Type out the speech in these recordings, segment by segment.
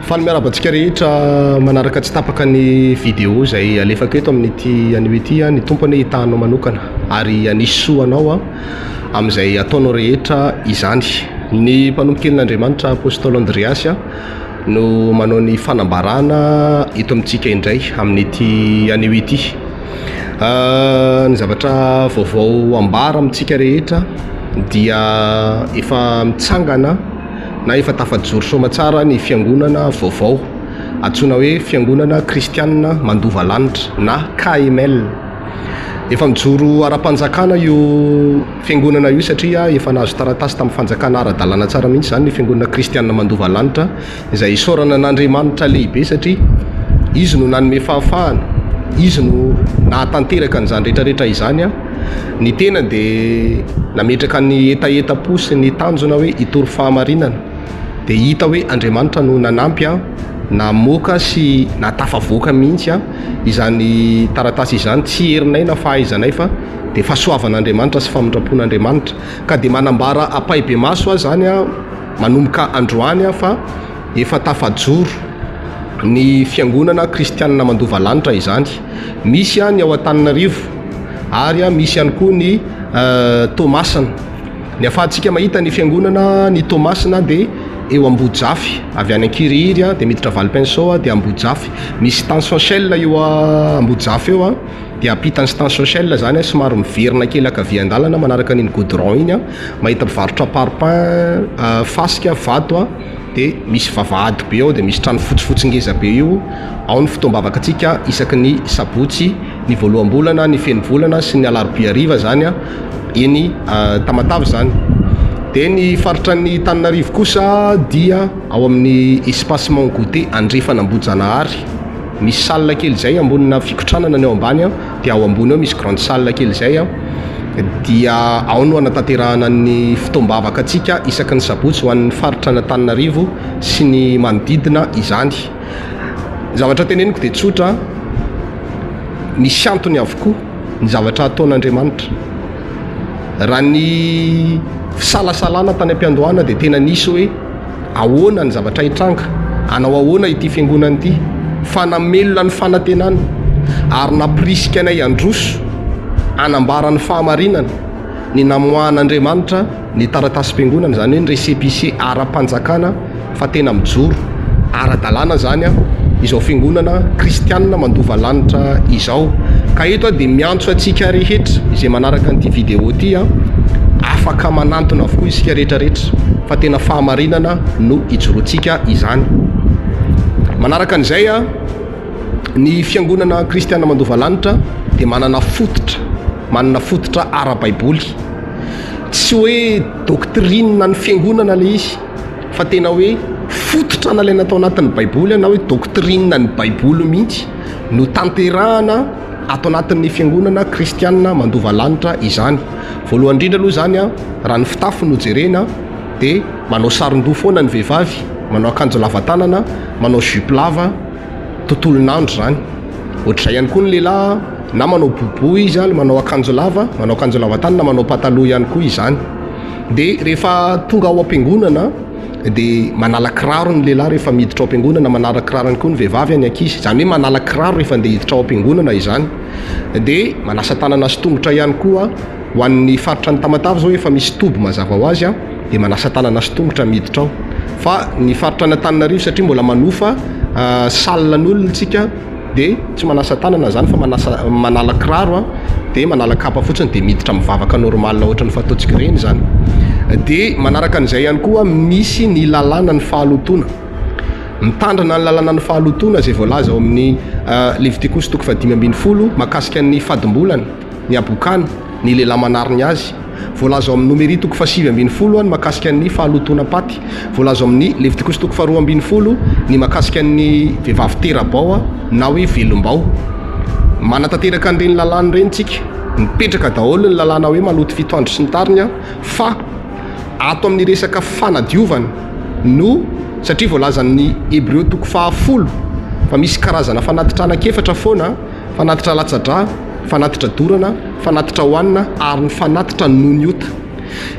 Fa miarabantsika rehetra manaraka tsy tapaka ny vidéo zay alefako eto amin'ity an'ity ny tompony hitanao manokana ary anisy soanao amin'izay ataonao rehetra izany. Ny mpanompo kelin'Andriamanitra apôstôly Andreasy no manao ny fanambarana eto amintsika indray amin'ity an'ity. Ny zavatra vaovao ambara amintsika rehetra dia efa mitsangana na efa tafajoro soamatsara ny fiangonana vaovao antsoina hoe fiangonana kristianina mandova lanitra na KML. Efa mijoro ara-panjakana io fiangonana io satria efa nahazo taratasy tamin'ny fanjakana ara-dalàna tsara mihitsy zany ny fiangonana kristianina mandova lanitra izay isaorana an'Andriamanitra lehibe satria izy no nanome fahafahana, izy no nahatanteraka an'izany rehetrarehetra izany ny tena dia nametraka ny etaeta-po sy ny tanjona hoe hitory fahamarinana dia hita hoe Andriamanitra no nanampy namoaka sy natafavoaka mihitsy izany taratasy izany, tsy herinay na fahaizanay fa dia fahasoavan'Andriamanitra sy famindrapon'Andriamanitra ka dia manambara apaibe maso zany manomboka androany fa efa tafajoro ny fiangonana kristianina mandova lanitra izany. Misy ny ao Antananarivo ary misy ihany koa ny Tomasina. Ny afahantsika mahita ny fiangonana ny Tomasina dia eo Ambojafy avy any Ankiriry dia miditra Valpensao dia Ambojafy. Misy station Shell eo Ambojafy eo dia ampitany station Shell zany somary miverina kely akavian-dalana manaraka n'iny goudron iny mahita mpivarotra parpaing fasika vato dia misy vavahady be ao dia misy trano fotsifotsy ngeza be io. Ao ny fotoam-bavaka antsika isaky ny sabotsy, ny voalohambolana, ny fenovolana sy ny alarobia hariva zany eny Tamatavy zany. Dia ny faritra ny Tananarivo kosa dia ao amin'ny espacement goûter Andrefanambojanahary. Misy salle kely zay ambonina fikotranana ny ao ambany dia ao ambony ao misy grande salle kely zay dia ao no anatanterahana ny fotoam-bavaka antsika isaky ny sabotsy ho an'ny faritra ny Tananarivo sy ny manodidina izany. Zavatra teneniko dia tsotra, misy antony avokoa ny zavatra ataon'Andriamanitra. Raha ny fisalasalana tany am-piandohana dia tena nisy hoe ahoana ny zavatra hitranga, anao ahoana ity fiangonana ity, fanamelona ny fanantenana ary napirisika anay androso anambara ny fahamarinana ny namoahan'Andriamanitra ny taratasym-piangonana zany hoe ny récépissé ara-panjakana fa tena mijoro ara-dalàna zany izao fiangonana kristianina mandova lanitra izao. Ka eto dia miantso atsika rehetra izay manaraka an'ity vidéo ity afaka manantona avokoa isika rehetrarehetra fa tena fahamarinana no ijoroantsika izany. Manaraka an'izay ny fiangonana kristianina mandova lanitra dia manana fototra ara-baiboly, tsy hoe doctrine ny fiangonana le izy fa tena hoe fototra nalaina atao anatin'ny baiboly na hoe doctrine ny baiboly mihitsy no tanterahana atao anatin'ny fiangonana kristianina mandova lanitra izany. Voalohany indrindra aloha zany raha ny fitafy no jerena dia manao saron-doha foana ny vehivavy, manao akanjo lava tanana, manao jupe lava tontolon'andro zany. Ohatr'izay ihany koa ny lehilahy na manao bobo izy manao akanjo lava tanana, manao pataloha ihany koa izany. Dia rehefa tonga ao am-piangonana dia manala kiraro ny lehilahy rehefa miditra ao am-piangonana, manala kiraro ihany koa ny vehivavy ny ankizy, zany hoe manala kiraro rehefa andeha hiditra ao am-piangonana izany. Dia manasa tanana sy tongotra ihany koa ho an'ny faritra ny Tamatavy zao efa misy toby mazava ho azy dia manasa tanana sy tongotra miditra ao. Fa ny faritra ny Antananarivo satria mbola manofa salinan'olona tsika dia tsy manasa tanana zany fa manala kiraro dia manala kapa fotsiny dia miditra mivavaka normal ohatran'ny fataontsika ireny zany. Dia manaraka an'izay ihany koa misy ny lalàna ny fahalotona, mitandrina ny lalàna ny fahalotona izay voalaza ao amin'ny Levitikosy 5:10 mahakasika ny fadim-bolana, ny abokana, ny lehilahy manariny azy. Voalaza ao amin'ny Nomery 7:20 mahakasika ny fahalotonam-paty. Voalaza ao amin'ny Levitikosy 2:20 ny mahakasika ny vehivavy tera-bao na hoe velom-bao. Manatanteraka an'ireny lalàna ireny tsika, mipetraka daholo ny lalàna hoe maloto fito andro sy ny tariny fa ato amin'ny resaka fanadiovana no satria voalaza ny Hébreo 10 fa misy karazana fanatitrana efatra foana, fanatitra latsa-dra, fanatitra dorana, fanatitra hoanina ary ny fanatitra noniota.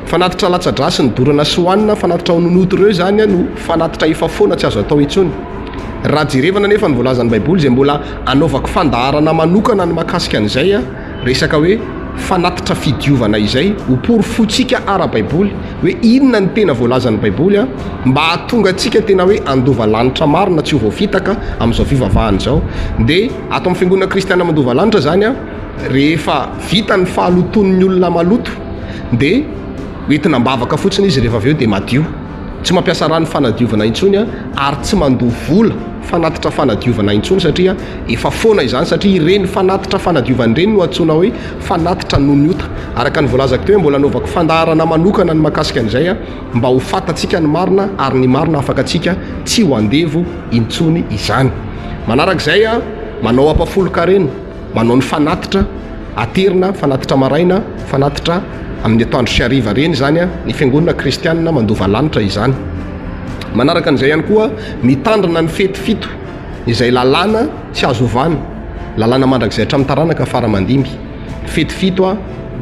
fanatitra latsadrasy ny dorana sy hoanina fanatitra ononoto ireo zany no fanatitra efa foana tsy azo atao intsony raha jerevana nefa ny voalazan'ny baiboly zay mbola anaovako fandaharana manokana ny mahakasika an'izay resaka hoe fanatitra fidiovana izay hopory fotsika ara-baiboly hoe inona ny tena voalazan'ny baiboly mba hahatonga atsika tena hoe andova lanitra marina tsy ho voafitaka amin'izao fivavahany zao dia ato amin'ny fiangonana kristiana mandova lanitra zany rehefa vita ny fahaloton'ny olona maloto dia hoentina mbavaka fotsiny izy rehefa avy eo dia madio tsy mampiasa rano fanadiovana intsony ary tsy mandoa vola fanatitra fanadiovana intsony satria efa foana izany satria ireny fanatitra fanadiovana ireny no antsoina hoe fanatitra noniota araka ny voalazako teo hoe mbola anaovako fandaharana manokana ny mahakasika an'izay mba ho fatatsika ny marina ary ny marina afaka atsika tsy ho andevo intsony izany manarak'izay manao ampafolo-karena manao ny fanatitra aterina fanatitra maraina fanatitra amin'ny atoandro sy hariva reny zany ny fiangonana kristianina mandova lanitra izany manaraka an'izay ihany koa mitandrina ny fety fito izay lalàna tsy azo ovana lalàna mandrakizay hatramin'ny taranaka faramandimby fety fito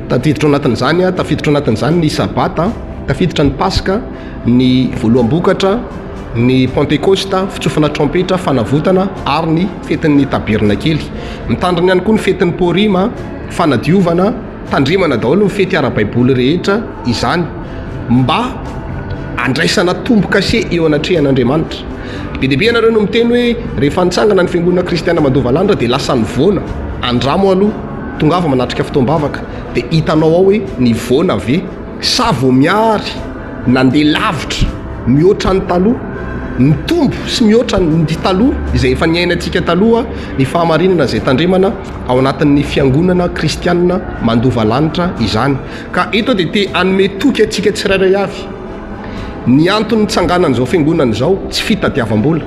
tafiditra anatin'izany tafiditra anatin'izany ny sabata tafiditra ny paska ny voaloam-bokatra ny pentecosta fitsofana trompetra fanavotana ary ny fetin'ny tabirina kely mitandrina ihany koa ny fetin'ny porima fanadiovana tandrimana daholo ny fety ara-baiboly rehetra izany mba andraisana tombo-kase eo anatrehan'Andriamanitra be deaibe ianareo no miteny hoe rehefa nitsangana ny fiangonana kristiana mandova lanitra dia lasa ny voana andramo aloha tongava manatrika fotoam-bavaka dia hitanao ao hoe ny voana ve sa vo miary nandeha lavitra mihoatra ny taloha ny tombo sy mihoatra ny taloha izay efa niainantsika taloha ny fahamarinana zay tandremana ao anatin'ny fiangonana kristianina mandova lanitra izany ka eto dia te anome toky atsika tsirairay avy ny antony tsanganan'izao fiangonana zao tsy fitadiavam-bola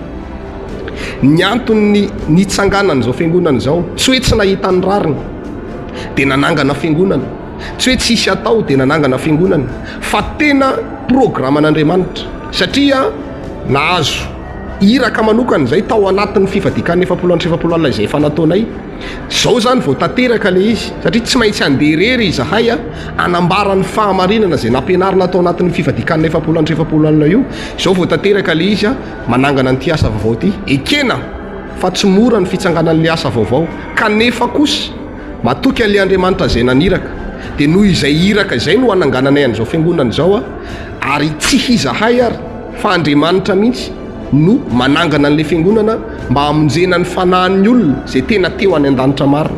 ny antony ny tsanganan'izao fiangonana zao tsy hoe tsy nahita ny rariny dia nanangana fiangonana tsy hoe tsisy atao dia nanangana fiangonana fa tena programan'Andriamanitra satria nahazo iraka manokana izay tao anatin'ny fifadikan'ny 770 izay efa nataonay zao zany vao tanteraka le izy satria tsy maintsy anderery izahay anambarany fahamarinana zay nampianarina tao anatin'ny fifadikan'ny 770 io zao vao tanteraka le izy manangana nyty asa vaovao ty ekena fa tsy mora ny fitsanganan'le asa vaovao kanefa kosa matoky an'le Andriamanitra zay naniraka dia noho izay iraka izay no anangananay an'izao fiangonana zao ary tsy izahay ary fa Andriamanitra mihitsy no manangana an'le fiangonana mba hamonjena ny fanahin'ny olona zay tena teo any an-danitra marina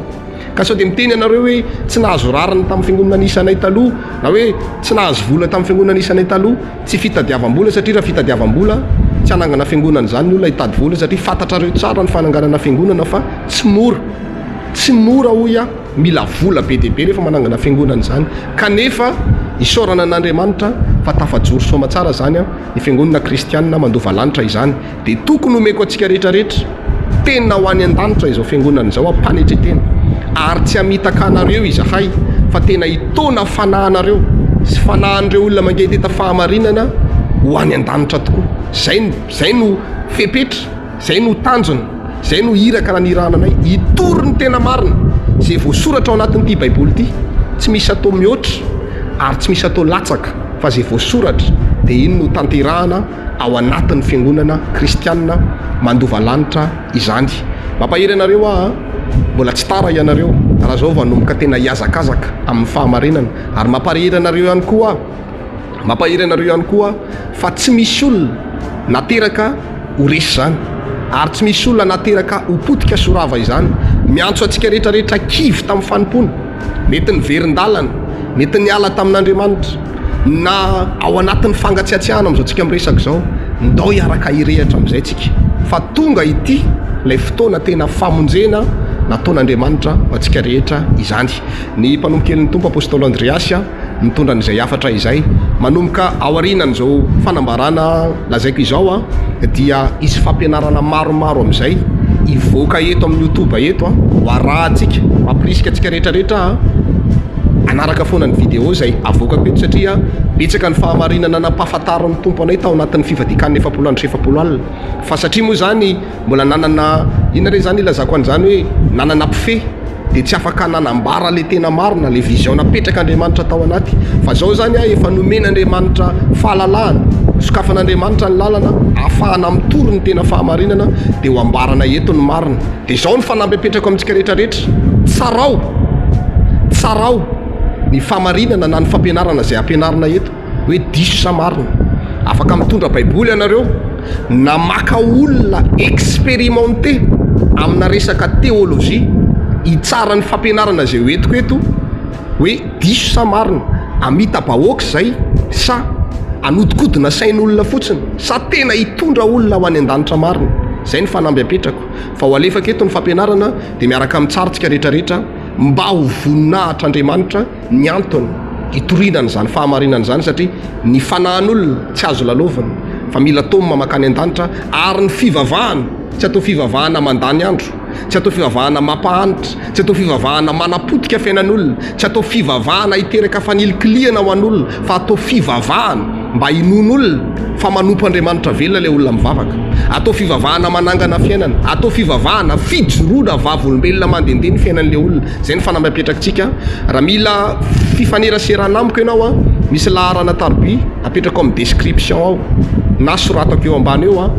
ka sao dia miteny ianareo hoe tsy nahazo rariny tamin'ny fiangonana nisanay taloha na hoe tsy nahazo vola tamin'ny fiangonana nisanay taloha tsy fitadiavam-bola satria raha fitadiavam-bola tsy anangana fiangonana zany ny olona hitady vola satria fantatrareo tsara ny fananganana fiangonana fa tsy mora hoy mila vola be deaibe rehefa manangana fiangonana zany kanefa isaorana an'Andriamanitra fa tafajoro soma tsara zany ny fiangonana kristianina mandova lanitra izany dia tokony omeko atsika rehetrarehetra tena ho any an-danitra izao fiangonana zao ampanetretena ary tsy hamitaka anareo izahay fa tena hitona fanahanareo sy fanahan'ireo olona mangeteta fahamarinana ho any an-danitra tokoa zay no fepetra zay no tanjona zay no iraka nanirahananay hitory ny tena marina zay voasoratra ao anatin'ity baiboly ity tsy misy atao mihoatra ary tsy misy atao latsaka fa zay voasoratra dia iny no tanterahana ao anatin'ny fiangonana kristianina mandova lanitra izany mampahery anareo mbola tsy tara ianareo raha zao vanomboka tena hiazakazaka amin'ny fahamarinana ary mampahery anareo ihany koa fa tsy misy olona nateraka ho resy zany ary tsy misy olona nateraka hopotika sorava izany miantso atsika rehetrarehetra kivy tamin'ny fanompona mety ny verin-dalana mety ny ala tamin'Andriamanitra na ao anatin'ny fangatsiatsiahana amin'izao tsika miresaka zao ndao hiaraka hirehatra amin'izay tsika fa tonga ity ilay fotoana tena famonjena nataon'Andriamanitra ho antsika rehetra izany ny mpanombokelin'ny tompo apôstôly Andreasy mitondra n'izay afatra izay manomboka ao arinan'izao fanambarana lazaiko izao dia izy fampianarana maromaro amin'izay ivoaka eto amin'ny YouTube eto ho arahantsika mampirisika atsika rehetrarehetra anaraka foana ny vidéo zay avoakako eto satria betsaka ny fahamarinana nampahafantaran'ny tompo anay tao anatin'ny fivadikan'ny 770 fa satria moa zany mbola nanana inona re zany ilazako an'izany hoe nanana mpifehy dia tsy afaka nanambara le tena marina le vision napetraka Andriamanitra tao anaty fa zao zany efa nomen'Andriamanitra fahalalahana sokafan'Andriamanitra ny lalana ahafahana mitory ny tena fahamarinana dia ho ambarana eto ny marina dia zao ny fanampy apetrako amintsika rehetrarehetra tsarao ny fahamarinana na ny fampianarana zay ampianarina eto hoe diso sa marina afaka mitondra baiboly ianareo na maka olona expérimenté amina resaka théologie hitsara ny fampianarana zay hoentiko eto hoe diso sa marina amita bahoaka zay sa anodikodina sain'olona fotsiny sa tena hitondra olona ho any an-danitra marina zay ny fanamby apetrako fa ho alefaka eto ny fampianarana dia miaraka amintsaritsika rehetrarehetra mba ho voninahitr'Andriamanitra ny antony hitorinana zany fahamarinana zany satria ny fanahin'olona tsy azo lalovana fa mila tomma makany an-danitra ary ny fivavahana tsy atao fivavahana mandany andro tsy atao fivavahana mampahanitra tsy atao fivavahana manapotika fiainan'olona tsy atao fivavahana hiteraka fanilikiliana ho an'olona fa atao fivavahana mba hinon'olona fa manompo Andriamanitra velona ilay olona mivavaka atao fivavahana manangana fiainana atao fivavahana fijoroana vavolombelona mandendeha ny fiainan'ilay olona zay ny fanamby apetrakantsika raha mila fifaneraserana amiko ianao misy laharana tarby apetrako amin'ny description ao na soratako eo ambany eo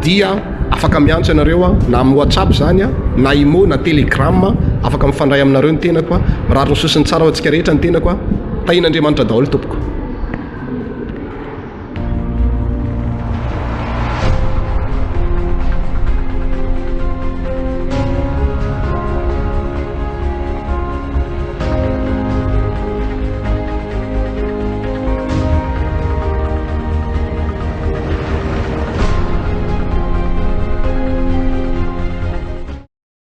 dia afaka miantso ianareo na amin'ny WhatsApp zany na imo na telegram afaka mifandray aminareo ny tenako raha ny sosiny tsara ho antsika rehetra ny tenako tahin'Andriamanitra daholo tompoko